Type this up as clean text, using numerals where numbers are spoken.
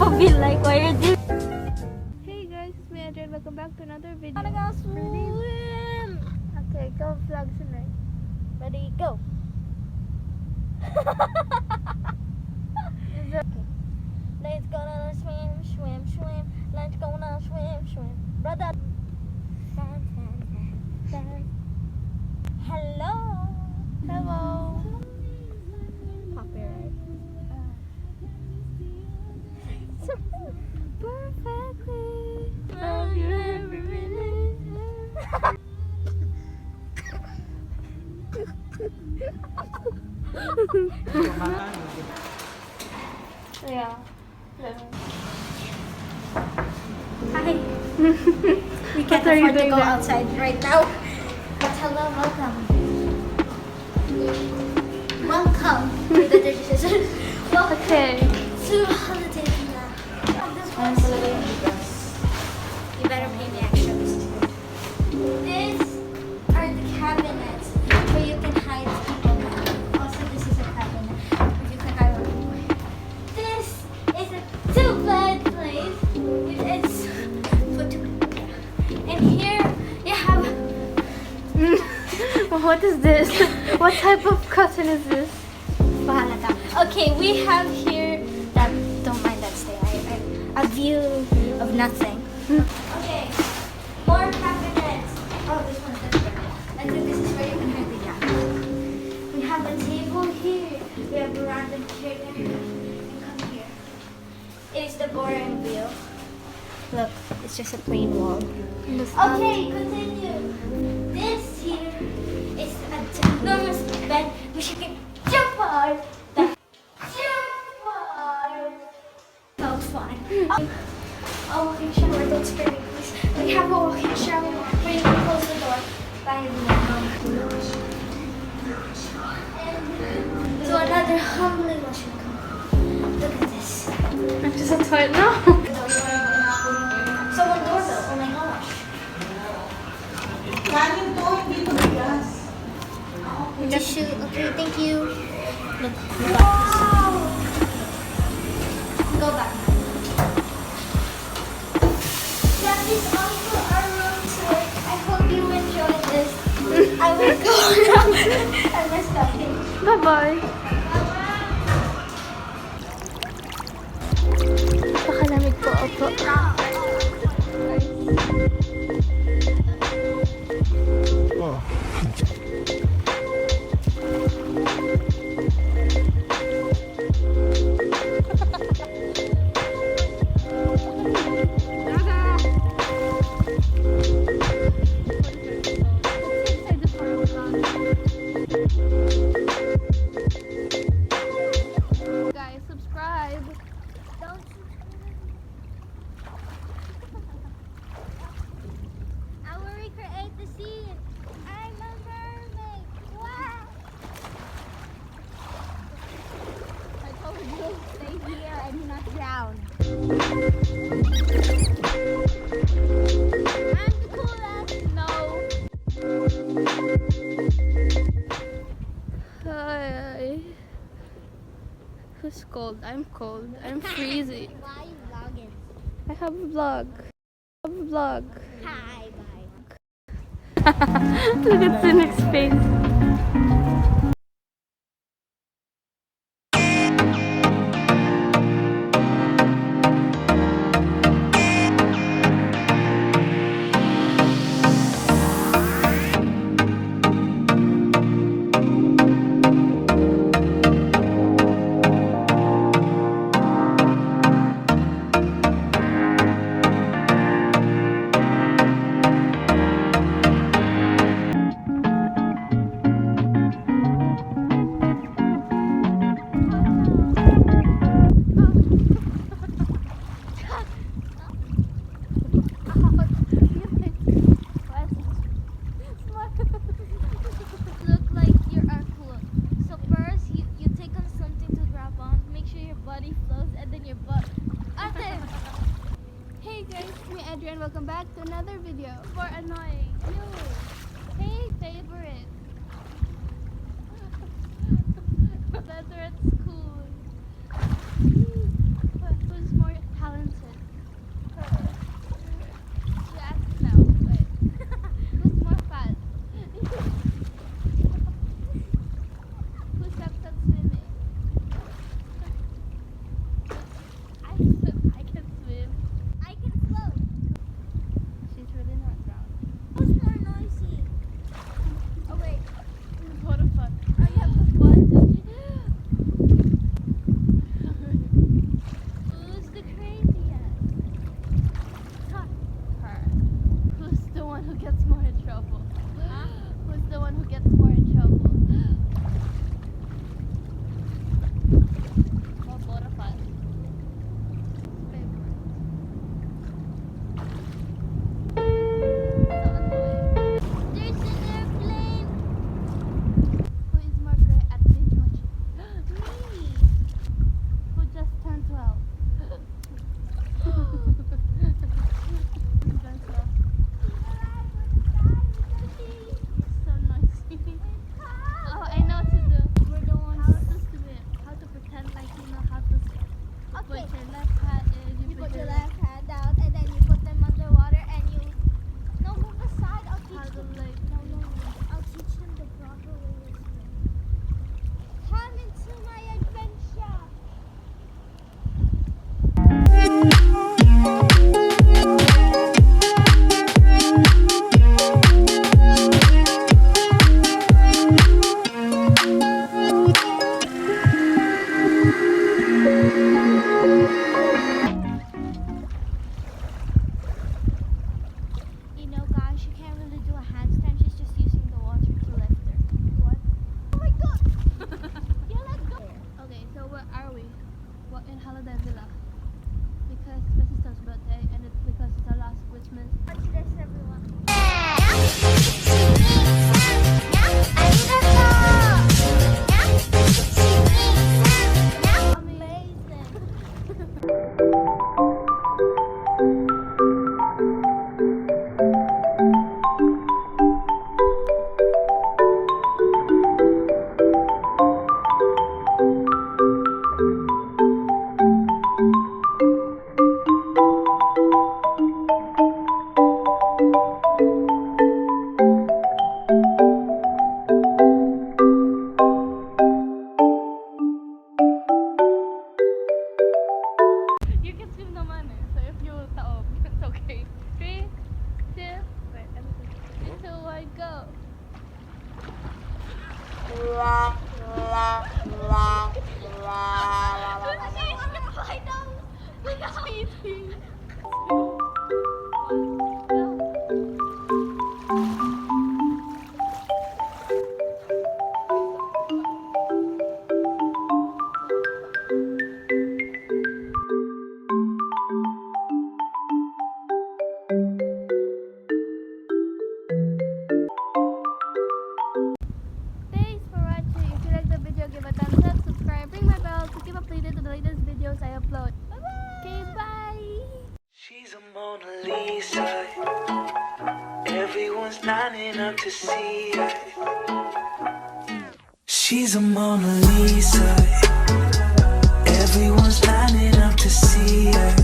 people be like, why are you? Hey guys, it's me Edrea. Welcome back to another video. I wanna go swim. Okay, go vlog tonight. Ready, go. Okay. Let's go to swim, swim, swim. Let's go now, swim, swim. Brother. Hello. Hello. Copyright. Perfectly. Love you every minute. Yeah. Hi. We can't afford to go outside right now. But hello, welcome. Welcome to the Dirty Sisters. Welcome to holiday villa. You better pay me extra. These are the cabinets where you can hide people. Also, this is a cabinet where you can hide people. This is a two-bed place with its foot. And here you have. What is this? What type of curtain is this? Okay, we have here that. Don't mind that stay. A view of nothing. Okay, more cabinets. Oh, this one's different. I think this is where you can hide the jacket. We have a table here. We have a random chair there. And come here. It is the boring view. Look, it's just a plain wall. Okay, continue. This here is a enormous bed which you can jump on. So fun. A walking shower, don't scare me please. We have a walking shower where you can close the door by the And so another humbling washroom. Look at this. I'm just a toilet now. Someone doorbell. Oh my gosh. Tissue. Okay, thank you. Look. Wow. Go back. That is also our room tour. I hope you enjoyed this. I will go now and my stuffing. Bye-bye. Pakalamig po ako. Oh. Guys, subscribe. Don't I will recreate the scene. I'm a mermaid. Wow. I told you, stay here and not drown. I'm the coolest. No. Hi. Who's cold? I'm cold. I'm freezing. Why are you vlogging? I have a vlog. Hi, bye. Look at Cynic's face. Edrea and welcome back to another video for annoying you. Hey favorite. Better at school. Who's more your left hand out, and then you put them underwater, and you. No, move aside. I'll teach them. No. I'll teach them the proper way to swim. Come into my adventure. You know, guys, she can't really do a handstand. She's just using the water to lift her. What? Oh my god! Yeah, let's go. Okay, so where are we? We're in Holiday Villa. Because it's my sister's birthday and it's because it's our last Christmas. Watch this, everyone. You can swim naman eh. So if you taob, it's okay. 3, 2, wait, 3, 2, 1, go! Look at Sweetie! Thanks for watching. If you like the video, give a thumbs up, subscribe, ring my bell to keep updated to the latest videos I upload. Bye-bye! Okay, bye! She's a Mona Lisa. Everyone's lining up to see her. She's a Mona Lisa. Everyone's lining up to see her.